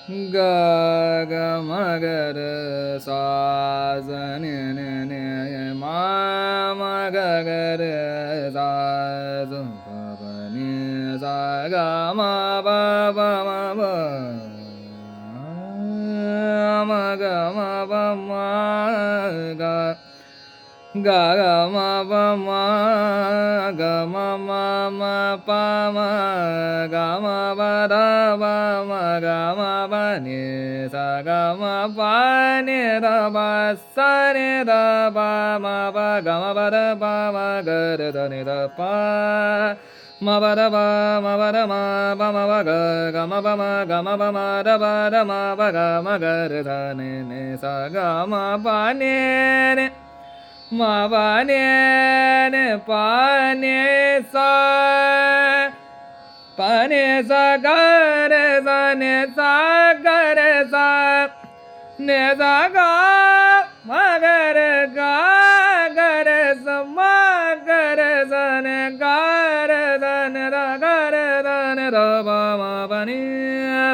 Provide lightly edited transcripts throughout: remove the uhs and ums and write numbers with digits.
ga ga ma ga re sa za ni ni ni ma ma ga ga re sa za pa pa ni sa ga ma ba ba ma ba ma ga ma ba ma ga ga ga ma pa ma ga ma ma ma pa ma ga ma pa da pa ma ga ma pa ni sa ga ma pa ni da pa sa ni da pa ma pa ga ma pa da pa ma ga re da ni da pa ma pa da pa ma pa da ma pa ma pa ga ma pa ma ga ma pa ma da ma pa ga ma ga re da ni ni sa ga ma pa ni ni ma pa ni ni pa ni sa pa ni sa ga re sa ni sa ga re sa ni sa ga ma ga re sa ma ga re sa ni ga re sa ni da ga re sa ni da pa ma pa ni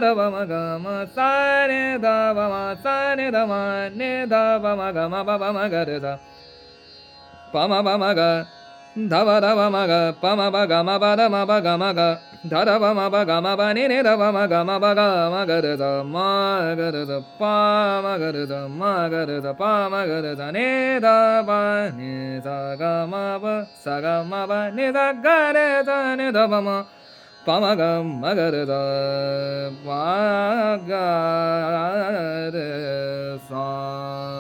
da pa ma ga ma sa ni da pa ma sa ni da ma ni da pa ma ga ma pa ma ga re sa pa ma ga da pa ma ga pa ma ga ma pa da ma pa ga ma ga da da pa ma pa ni ni da pa ma ga ma ga re sa ma ga re sa pa ma ga re sa ma ga re sa pa ma ga re sa ni da pa ni sa ga ma pa ni da ga re sa ni da pa ma ga re sa pa ga re sa